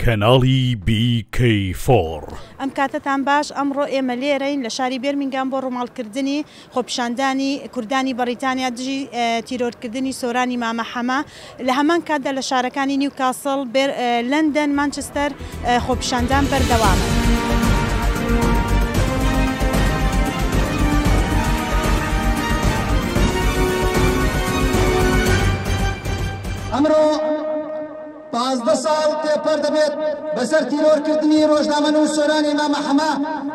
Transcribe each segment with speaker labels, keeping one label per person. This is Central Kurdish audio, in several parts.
Speaker 1: کەناڵی BK4.
Speaker 2: ئەم کاتتان باش ئەمڕۆ ئێمە لێرەین لە شاری بێرمینگام بۆ ڕووماڵکردنی خۆپیشاندانی کوردانی بەریتانیا دژی تیرۆرکردنی سۆرانی مامە حەمە لە هەمان کاتدا لە شارەکانی نیوکاسڵ، لەندەن، مانچستەر خۆپیشاندان بەردەوامە.
Speaker 3: ئەمڕۆ 15 ساڵ تێپەر دەبێت بەسەر تیرۆرکردنی ڕۆژنامەنووس سۆرانی مامە حەمە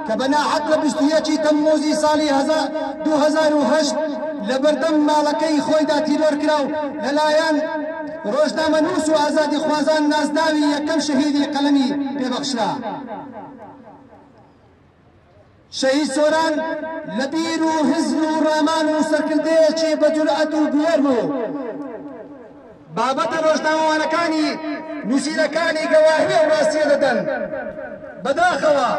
Speaker 3: کە بەناحەق لە 21 تەمموزی ساڵی 2008 لە بەردەم ماڵەکەی خۆیدا تیرۆر کرا و لەلایەن ڕۆژنامەنووس و ئازادی خوازان نازداوی یەکەم شەهیدی قەلەمی پێبەخشرا. شەهید سۆران لە بیر و حزب و ڕامان و سەرکردەیەکی بە جورئەت و بوێر بوو. بابەتە ڕۆژنامەوانەکانی نووسینەکانی گەواهی و ڕاستیە دەدەن. بەداخەوە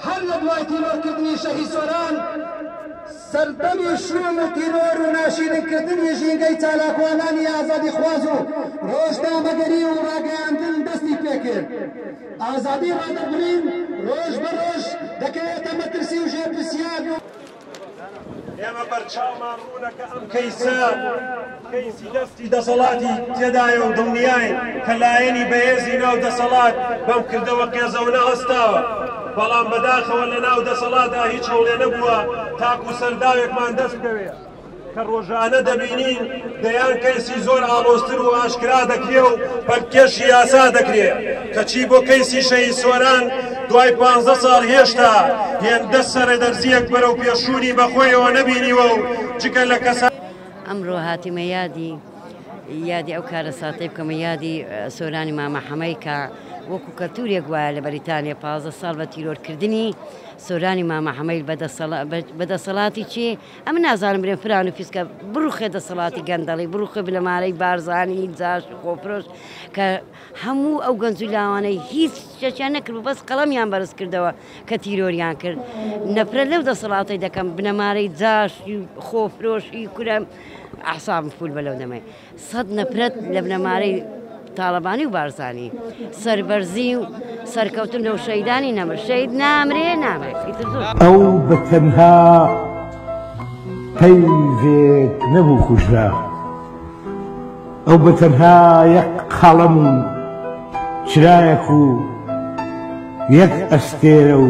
Speaker 3: هەر لە دوای تیرۆرکردنی شەهید سۆران سەردەمی شوم و تیرۆر و ناشرینکردنی ژینگەی چالاکوانانی ئازادی خواز و ڕۆژنامەگەری و ڕاگەیاندن دەستی پێکرد. ئازادی ڕادەبرین ڕۆژ بە ڕۆژ دەکەوێتە مەترسی و ژێرپرسیان.
Speaker 4: ئێمە بەرچاومان ڕوونەکە ئەم کەیسی دەستی دەسەڵاتی تێدایە و دڵنیاین کە لایەنی بەهێزی ناو دەسەڵات بەم کردەوە قێزەونە هەستاوە، بەڵام بەداخەوە لە ناو دەسەڵاتدا هیچ هەوڵێ نەبووە تاکو سەرداوێکمان دەست بکەوێت کە ڕۆژانە دەبینین دەیان کەیسی زۆر ئاڵۆزتر و ئاشکرا دەکرێ و بەرکێشی یاسا دەکرێت کەچی بۆ کەیسی شەهید سۆران دوای 15 ساڵ هێشتا هێندە سەرەدەرزیەک بەرەو پێشوونی بەخۆیەوە نەبینیوە و جگە لە کەسە
Speaker 5: ئەمڕۆ هاتیمە یادی ئەو کارە ساتەی بکەمە یادی سۆرانی مامە حەمەی کە وەکو کەلتورێک وایە لە بەریتانیا 15 ساڵ بە تیرۆرکردنی سۆرانی مامە حەمەی بەدەسەڵاتی چێ ئەم نازانم برێن فران و فیسکە بڕوخێ دەسەڵاتی گەندەڵی بڕوخێ بلەمارەی بارزانی جاش خۆفرۆش کە هەموو ئەو گەنج و لاوانەی هیچ شتیان نەکرد و بەس قەڵەمیان بەرز کردەوە کە تیرۆریان کرد. نەفرەت لەو دەسەڵاتی دەکەم بنەمارەی جاشی خۆفرۆشی کورە ئەحسابم فول بەلەو دەمەی 100 نەفرەت لە بنەمارەی تاڵەبانی و بارزانی سەربەرزی و سەرکەوتن لەو شەیدانی نەمر شەید نامرێ
Speaker 6: ئەو بەتەنها پەیوێک نەبوو کوژرا، ئەو بەتەنها یەک قەڵەم و چرایەک و یەک ئەستێرە و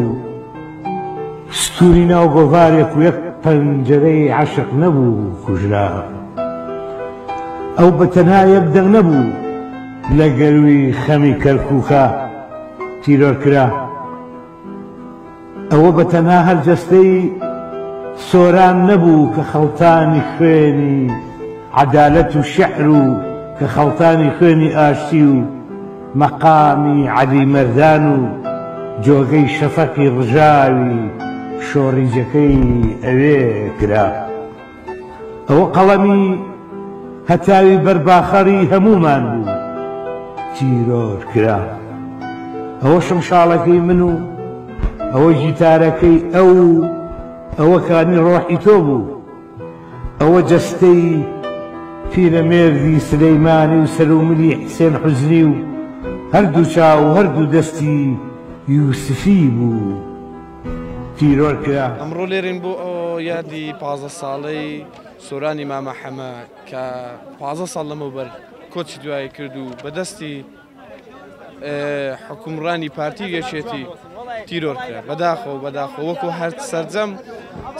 Speaker 6: ستوری ناو گۆڤارێک و یەک پەنجەرەی عەشق نەبوو کوژرا، ئەو بەتەنها یەک دەنگ نەبوو لە گەروی خەمی کەرکووکە تیرۆر کرا، ئەوە بەتەنها هەرجەستەی سۆران نەبوو کە خەڵتانی خوێنی عەدالەت و شیعر و کە خەڵتانی خوێنی ئاشتی و مەقامی عەلی مەردان و جۆگەی شەفەقی ڕژاوی شۆڕیجەکەی ئەوێ کرا، ئەوە قەڵەمی هەتاوی بەرباخەری هەموومان بوو تیرۆر کرا، ئەوە شمشاڵەکەی من و ئەوە گیتارەکەی ئەوە کانی ڕۆحی تۆ بوو، ئەوە جەستەی پیرەمێردی سلەیمانی و سەروملی حسێن حوزنی و هەردوو چاو و هەردوو دەستی یوسفی بوو تیرۆر کرا.
Speaker 7: ئەمڕۆ لێرین بۆ ئەو یادی 15 ساڵەی سۆرانی مامە حەمە کە 15 ساڵ لەمەوبەر کۆچی دوایی کرد و بەدەستی حکومڕانی پارتی گەشێتی تیرۆر کرد. بەداخەوە وەکو هەر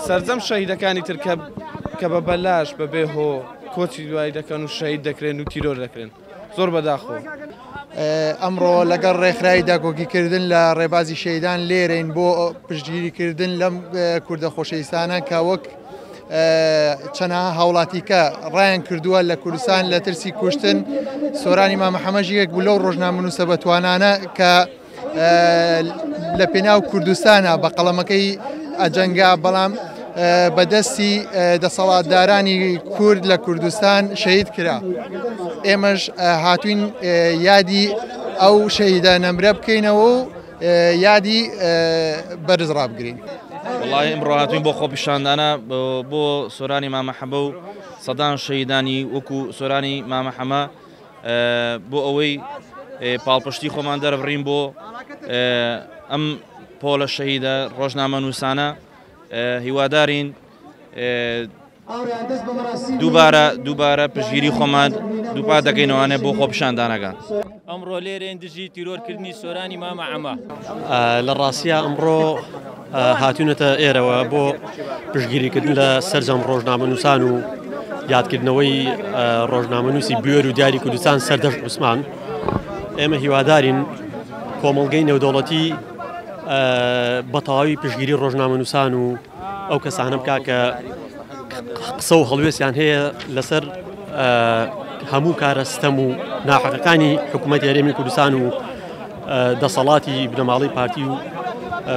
Speaker 7: سەرجەم شەهیدەکانی تر کە بە بەلاش بەبێ هۆ کۆچی دوایی دەکەن و شەهید دەکرێن و تیرۆر دەکرێن زۆر بەداخەوە.
Speaker 8: ئەمڕۆ لەگەڵ ڕێکخراوی داکۆکیکردن لە ڕێبازی شەیدان لێرەین بۆ پشتگیریکردن لەم کوردە خۆشەویستانە کە وەک چەنەها هاوڵاتیکە ڕایان کردووە لە کوردستان لە ترسی کوشتن. سۆرانی مامە حەمەش یەک بوو لەو ڕۆژنامەنووسە بەتوانانە کە لە پێناو کوردستانە بە قەڵەمەکەی ئەجەنگا، بەڵام بەدەستی دەسەڵاتدارانی کورد لە کوردستان شەهید کرا. ئێمەش هاتوین یادی ئەو شەهیدە نەمرە بکەینەوە و یادی بەرز ڕابگرین.
Speaker 9: وڵای ئەمڕۆ هاتوین بۆ خۆپیشاندانە بۆ سۆرانی مامە حەمە و سەدان شەهیدانی وەکو سۆرانی مامە حەمە بۆ ئەوەی پاڵپشتی خۆمان دەرەبڕین بۆ ئەم پۆلە شەهیدە ڕۆژنامە نووسانە هیوادارین دووبارە پشگیری خۆمان دووپا دەکەینەوەوانێ بۆ خۆپیشاندانەکان.
Speaker 10: ئەمڕۆ لێرەن دژی تیرۆرکردنی سۆرانی مامە عەما
Speaker 11: لە ڕاستیە ئەمڕۆ هاتوونەتە ئێرەوە بۆ پشگیریکردن لە سەرجەم ڕۆژنامە نووسان و یادکردنەوەی ڕۆژنامە نووسی بوێر و دیاری کوردستان سەردەشت عوسمان. ئێمە هیوادارین کۆمەڵگەی نێودەوڵەتی بەتەواوی پشگیری ڕۆژنامە نووسان و ئەو کەسانە بکا کە قسە و هەڵوێستیان هەیە لەسەر هەموو کارە ستەم و ناحەقەکانی حکوومەتی هەرێمی کوردستان و دەسەڵاتی بنەماڵی پارتی و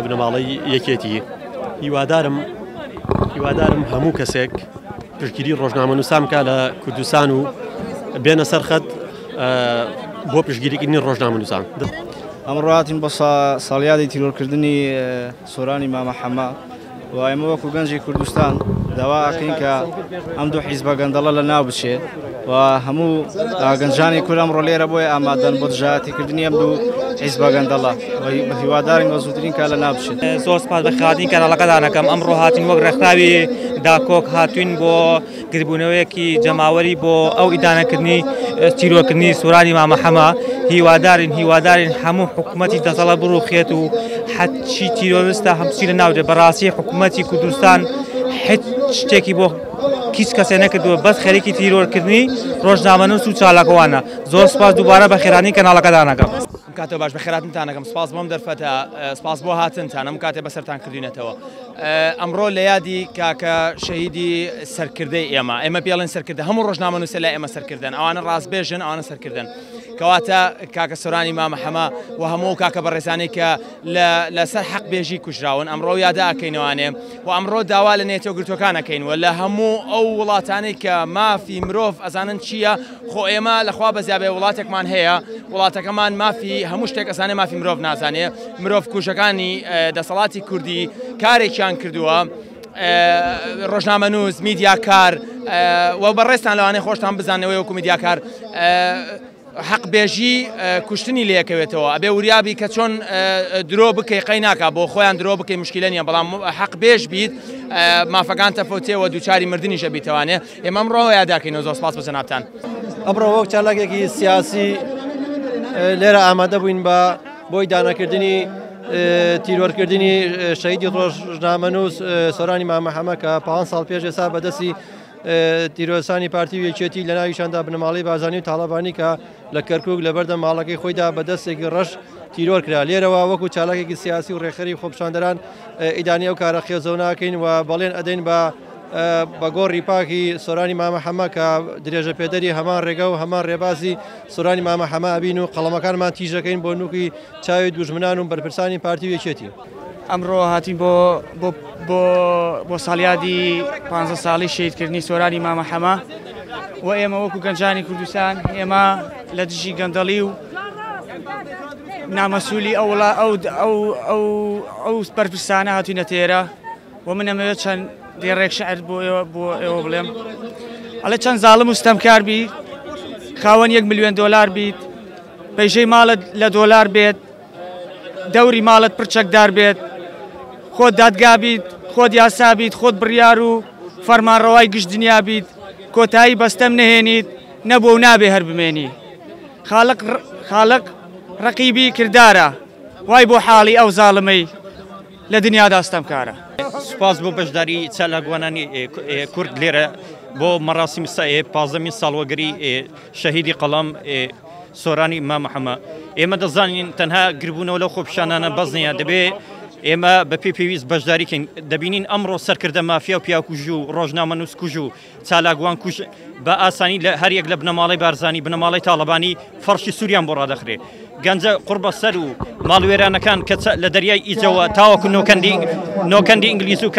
Speaker 11: بنەماڵی یەکێتی. هیوادارم هەموو کەسێک پشگیری ڕۆژنامە نووسان بکە لە کوردستان و بێنە سەر خەت بۆ پشگیریکردنی ڕۆژنامە نووسان.
Speaker 12: ئەمڕۆ هاتین بۆ ساڵیادی تیرۆرکردنی سۆرانی مامە حەما و ئێمە وەکو گەنجی کوردستان داوا ئەکەین کە ئەم دوو حیزبە گەندەڵە لە ناو بچێت و هەموو گەنجانی کورد ئەمڕۆ لێرە بۆیە ئامادەن بۆ دژایەتیکردنی ئەم دوو حیزبە گەندەڵە بە هیوادارین بە زووترین کار لە ناو بچێت.
Speaker 10: زۆر سپاس بە خاتین کەناڵەکەدانەکەم. ئەمڕۆ هاتین وەک ڕێکخراوی داکۆک هاتوین بۆ گربوونەوەیەکی جەماوەری بۆ ئەو ئیدانەکردنی تیرۆرکردنی سۆرانی مامە حەما. هیوادارین هەموو حکوومەتی دەسەڵات بڕوخێت و حەچی تیرۆریستە هەمچی لە ناودێ. بەڕاستی حکوومەتی کوردستان هیچ شتێکی بۆ هیچ کەسێ نەکردووە بەس خەریکی تیرۆرکردنی ڕۆژنامە نووس و چالاکەوانە. زۆر سپاس دووبارە بە خێرانی کەناڵەکەدانەکەم.
Speaker 13: کاتەوە باش بە خێراتتانەکەم سپاس بۆم دەرفەتە سپاس بۆ هاتنتان ئەم کاتێ بەسەرتان کردوینەتەوە. ئەمڕۆ لە یادی کاکە شەهیدی سەرکردەی ئێمە پێڵێن سەرکردە هەموو ڕۆژنامە نووسە لە ئێمە سەرکردن ئەوانە ڕاستبێژن ئەوانە سەرکردن کەواتە کاکە سۆرانی مامە حەما و هەموو کاکە بەڕێزانەی کە لەسەر حەق بێژی کوژراون ئەمڕۆ یادا ئەکەینەوانێ و ئەمڕۆ داوا لە نێتۆ گرتوەکانەکەینوە لە هەموو ئەو وڵاتانەی کە مافی مرۆڤ ئەزانن چییە. خۆ ئێمە لەخوا بەزیابێ وڵاتێکمان هەیە وڵاتەکەمان مافی هەموو شتێک ئەزانێ مافی مرۆڤ نازانێ. مرۆڤ کوژەکانی دەسەڵاتی کوردی کارێکیان کردووە ڕۆژنامە نووس میدیاکار و بەڕێستان لەوانەیە خۆشتان بزانەوەی وەکو میدیاکار حەق بێژی کوشتنی لێکەوێتەوە ئەبێ وریابی کە چۆن درۆ بکەی قەی ناکە بۆ خۆیان درۆ بکەی مشکلە نیە بەڵام حەق بێژ بیت مافەکان تەفەوتێەوە دووچاری مردنیشە بیتەوانێ. ئێمە ئەمڕۆ یاداکەینەوە. زۆر سپاس بە جەنابتان.
Speaker 11: ئەمڕۆ وەک چالاکێکی سیاسی لێرە ئامادە بووین بۆی دانەکردنی تیرۆرکردنی شەهیدی ڕۆژنامە نووس سۆرانی مامە حەما کە 5 ساڵ پێش ئێستا بەدەستی تیرۆسانی پارتی و یەکێتی لە ناویشاندا بنەماڵی بازانی و تاڵەبانی کە لە کەرکووک لە بەردە ماڵەکەی خۆیدا بەدەستێکی ڕەش تیرۆر کرا. لێرەوە وەکو چالاکێکی سیاسی و ڕێخەری خۆپیشاندەران ئیدانی ئەو کارە خێزەو ناکەین و بەڵێن ئەدەین بە گۆڕی پاکی سۆرانی مامە حەما کە درێژە پێدەری هەمان ڕێگە و هەمان ڕێبازی سۆرانی مامە حەما ئەبین و قەڵەمەکانمان تیژەکەین بۆ نوکی چاوی دوژمنان و بەرپرسانی پارتی و یەکێتی.
Speaker 10: ئەمڕۆ هاتین بۆ ساڵیادی 15 ساڵی شەهیدکردنی سۆرانی مامە حەما و ئێمە وەکو گەنجانی کوردستان ئێمە لە دژی گەندەڵی و نامەسوولی ئەو بەرپرسانە هاتوینە تێرە و من ئەمەوێت چەند دێڕێک شەعر بۆ ئێوە بڵێم. ئەڵێ چەند زاڵم و ستەمکار بیت خاوەن 1 ملیۆن دۆلار بیت پەیژەی ماڵت لە دۆلار بێت دەوری ماڵت پرچەکدار بێت خۆت دادگا بیت خۆت یاسا بیت خۆت بڕیار و فەرمانڕەوای گشت دنیا بیت کۆتایی بەستەم نەهێنیت نەبوو و نابێ هەر بمێنی. خاڵق ڕەقیبی کردارە وای بۆ حاڵی ئەو زاڵمەی لە دنیادا ستەمکارە.
Speaker 14: سپاس بۆ بەشداری چالاکوانانی کورد لێرە بۆ مەراسیمی 15 ساڵوەگەری شەهیدی قەڵام سۆرانی مامە حەما. ئێمە دەزانین تەنها گربوونەوە لەو خۆپیشانانە بەس نییە دەبێ ئێمە بە پێویست بەشداریکەین. دەبینین ئەمڕۆ سەرکردە مافیا و پیاکوژ و ڕۆژنامە نووس کوژ و چالاکوان کوژ بە ئاسانی لە هەریەک لە بنەماڵی بارزانی بنەماڵی تاڵەبانی فەرشی سووریان بۆ ڕادەخرێ. گەنجە قوربە سەر و ماڵوێرانەکان کە لە دەریای ئیجەوە تاوەکو نۆکەندی ئینگلیز و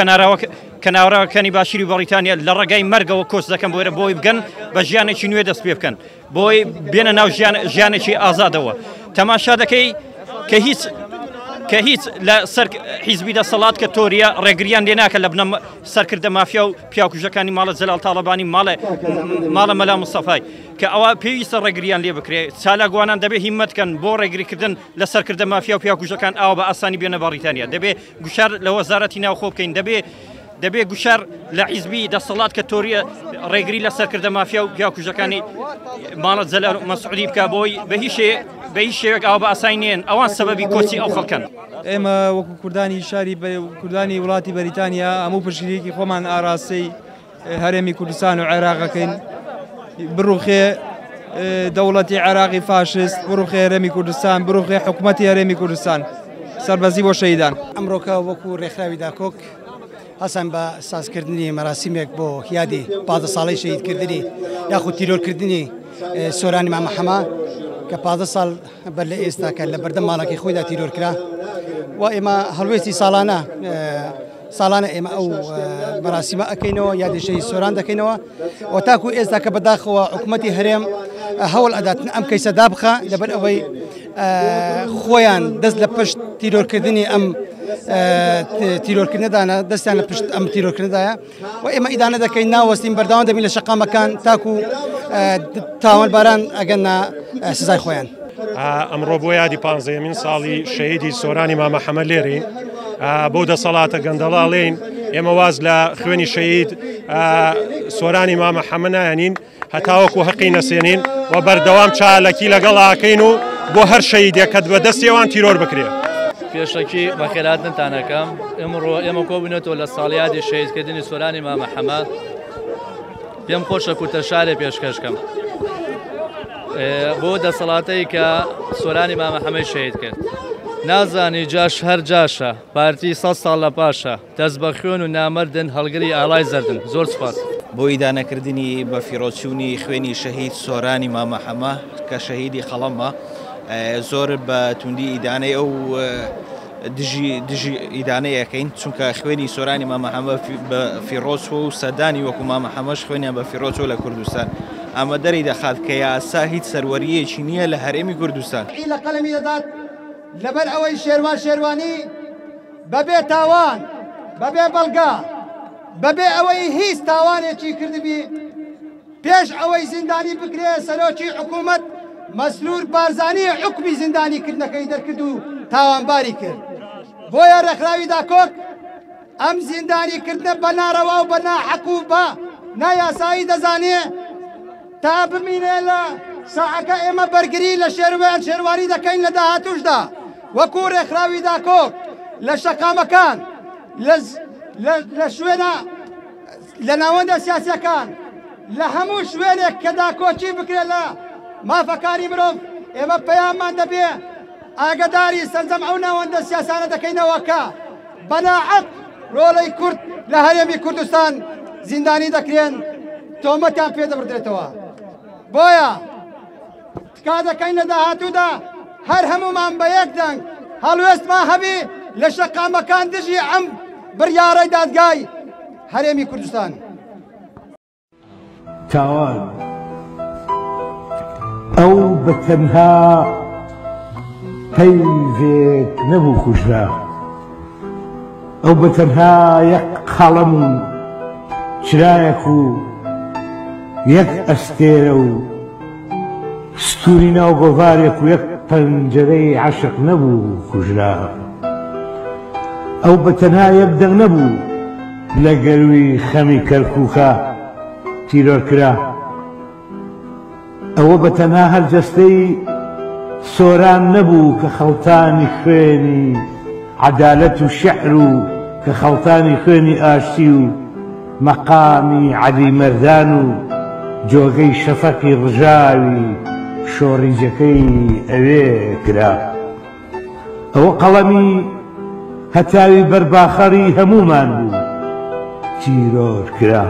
Speaker 14: کەناوەکانی باشووری بەریتانیا لە ڕێگای مەرگەوە کۆچ دەکەن بۆیرە بۆی بگەن بە ژیانێکی نوێ دەست پێ بکەن بۆی بێنە ناو ژیانێکی ئازادەوە. تەماشا دەکەی کە کە هیچ لە سەر حیزبی دەسەڵات کە تۆریە ڕێگریان لێ ناکە لە بنە سەرکردە مافیا و پیاکوژەکانی ماڵە جەلال تاڵەبانی ماڵە مەلا موستەفای کە ئەوە پێویستە ڕێگریان لێ بکرێت چالاکوانان دەبێت هیممەتکەن بۆ ڕێگریکردن لە سەرکردە مافیا و پیاکوژەکان ئاوا بە ئاسانی بێنە بەریتانیا دەبێت گوشار لە وەزارەتی ناوخۆ بکەین دەبێت گوشار لە حیزبی دەسەڵات کە تۆریە ڕێگری لە سەرکردە مافیا و پیاکوژەکانی ماڵە جەلال مەسعودی بکە بۆی بە هیچ شێوێک ئەوە بە ئاسانی نێن ئەوان سەبەبی کۆچی ئەو خەڵکن.
Speaker 15: ئێمە وەکو کوردانی شاری کوردانی وڵاتی بەریتانیا هەموو پشگیریەکی خۆمان ئاراستەی هەرێمی کوردستان و عێراقەکەین بڕوخێ دەوڵەتی عێراقی فاشست بڕوخێ هەرێمی کوردستان بڕوخێ حکوومەتی هەرێمی کوردستان سەربەزی بۆ شەهیدان.
Speaker 16: ئەمڕۆکە وەکو ڕێکخراوی داکۆک هەسان بە سازکردنی مەراسیمێک بۆ یادی 15 ساڵەی شەهیدکردنی یاخود تیرۆرکردنی سۆرانی مامەحەمە کە 15 ساڵ بەر لە ئێستا کە لە بەردەم ماڵەکەی خۆیدا تیرۆرکرا و ئێمە هەڵوێستی ساڵانە ئێمە ئەو مەراسیمە ئەەکەینەوە یادی شەهید سۆران دەکەینەوە و تاکو ئێستا کە بەداخەوە حکوومەتی هەرێم هەوڵ ئەداتن ئەم کەیسە دابخە لەبەر ئەوەی خۆیان دەست لە پشت تیرۆرکردنی ئەم تیرۆرکردنەدانە دەستیان لە پشت ئەم تیرۆرکردنەدایە و ئێمە ئیدانە دەکەین ناوەستین بەرداوام دەبین لە شەقامەکان تاکو تاوانباران ئەگەنە سزای خۆیان.
Speaker 17: ئەمڕۆ بۆ یادی 15مین ساڵی شەهیدی سۆرانی مامەحەمە لێرەین بۆ دەسەڵاتە گەندەڵاڵێن ئێمە واز لە خوێنی شەهید سۆرانی مامەحەمە نایەنین هەتاوەکو حەقی نەسێنین و بەردەوام چالەکی لەگەڵ ئاکەین و بۆ هەر شەهیدێکەت بەدەستیەوان تیرۆر بکرێت.
Speaker 18: پێشەکی بەخێراتنتانەکەم ئێمە کۆبوونێتەوە لە ساڵیادی شەهیدکردنی سۆرانی مامەحەمە پێم خۆشە کوتە شارێ پێشکەشکەم بۆ دەسەڵاتەی کە سۆرانی مامەحەمەی شەهید کرد. نازانی جاش هەر جاشە پارتی 100 ساڵ لە پاشە دەست بە خوێن و نامەردن هەڵگری ئالای زەردن. زۆر سپاس.
Speaker 19: بۆ ئیدانەکردنی بە فیرۆچوونی خوێنی شەهید سۆرانی مامەحەمە کە شەهیدی خەڵەمە زۆر بە توندی ئیدانەی ئەو دژی ئیدانەیەکەین چونکە خوێنی سۆرانی مامەحەمە بە فیرۆچ و سەدانی وەکو مامەحەمەش خوێنیان بە فیرۆچ لە کوردستان ئەمە دەری دەخات کە یاسا هیچ سەروەریەکی نییە لە هەرێمی کوردستان.
Speaker 16: لە قەلەمی دەدات لەبەر ئەوەی شێروانی بەبێ تاوان بەبێ بەڵگا بەبێ ئەوەی هیچ تاوانێکی کردبی پێش ئەوەی زیندانی بکرێ سەرۆکی حکوومەت مەسلور بارزانی حکمی زیندانیکردنەکەی دەرکرد و تاوانباری کرد. بۆیە ڕێکخراوی داکۆک ئەم زیندانیکردنە بە ناڕەوا و بە ناحەق و بە نایاسایی دەزانێ تا بمینێ لە ساعەکە ئێمە بەرگری لە شێروانی دەکەین لە داهاتوشدا وەکو ڕێکخراوی داکۆک لە شەقامەکان لە شوێنە لە ناوەندە سیاسیەکان لە هەموو شوێنێک کە داکۆچی بکرێت لە مافەکانی مرۆڤ ئێمە پەیامان دەبێ ئاگداری سەرجەم ئەو ناوەندە سیاسانە دەکەینەوە کە بەناحەق ڕۆڵەی کورد لە هەرێمی کوردستان زیندانی دەکرێن تۆمەتیان پێ دەبردرێتەوە. بۆیە تکا دەکەین لە داهاتوودا هەر هەمومان بە یەک دەنگ هەڵوێستمان هەبی لە شەقامەکان دژی ئەم بڕیارەی دادگای هەرێمی کوردستان.
Speaker 6: تاوان ئەو بەتەنها پەیوێک نەبوو کوژرا ئەو بەتەنها یەک قەڵەم و چرایەک و یەک ئەستێرە و ستوری ناو گۆڤارێک و یەک پەنجەرەی عەشق نەبوو کوژرا ئەو بەتەنها یەک دەنگ نەبوو لە گەروی خەمی کەرکووکە تیرۆرکرا ئەوە بەتەنها هەرجەستەی سۆران نەبوو کە خەڵتانی خوێنی عەدالەت و شیعر و کە خەڵتانی خوێنی ئاشتی و مەقامی عەلی مەردان و جۆگەی شەفەقی ڕژاوی شۆڕیجەکەی ئەوێ کرا ئەوە قەڵەمی هەتاوی بەرباخەری هەمومان بوو تیرۆر کرا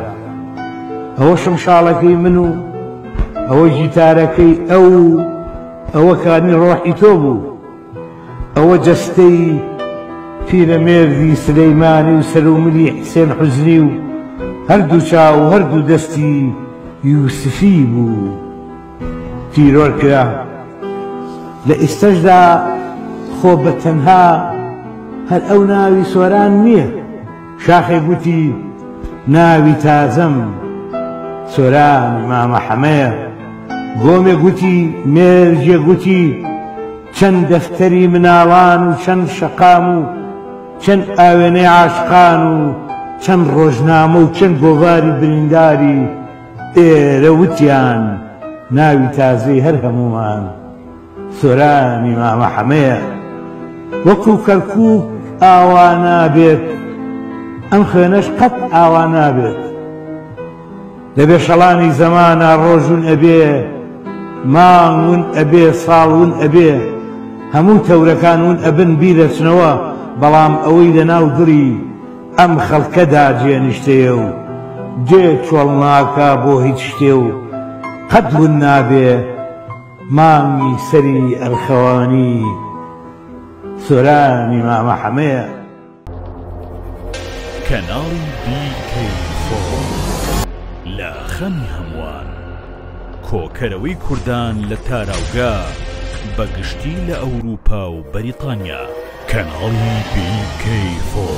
Speaker 6: ئەوە شمشاڵەکەی من و ئەوە گیتارەکەی ئەوە کانی ڕۆحی تۆ بوو ئەوە جەستەی پیرەمێردی سلەیمانی و سەروملی حسێن حوزنی و هەردوو چاو و هەردوو دەستی یوسفی بوو تیرۆر کرا لە ئێستەشدا خۆ بە تەنها هەر ئەو ناوی سۆران نییە. شاخێ گوتی ناوی تازەم سۆرانی مامەحەمەیە. گۆمێ گوتی مێرجێ گوتی چەند دەفتەری مناڵان و چەند شەقام و چەند ئاوێنەی عاشقان و چەند ڕۆژنامە و چەند گۆڤاری برینداری ئێرە وتیان ناوی تازەی هەر هەمومان سۆرانی مامەحەمەیە. وەکو کەرکووک ئاوا نابێت ئەم خوێنەش قەت ئاوا نابێت. لە بێشەڵانی زەمانە ڕۆژون ئەبێ مانگ ون ئەبێ ساڵ ون ئەبێ هەموو تەورەکان ون ئەبن بیرەچنەوە بەڵام ئەوەی لەناو دڵی ئەم خەڵکەدا جێنیشتەیە و جێ چۆڵ ناکا بۆ هیچ شتێ و قەت ون نابێ مانگی سەری ئەرخەوانی سۆرانی مامەحەمەیە.
Speaker 1: کەناڵی BK4 لە خەمی هەمووان کۆکەرەوەی کوردان لە تاراوگا بەگشتی لە ئەوروپا و بەریتانیا. کەناڵی BK4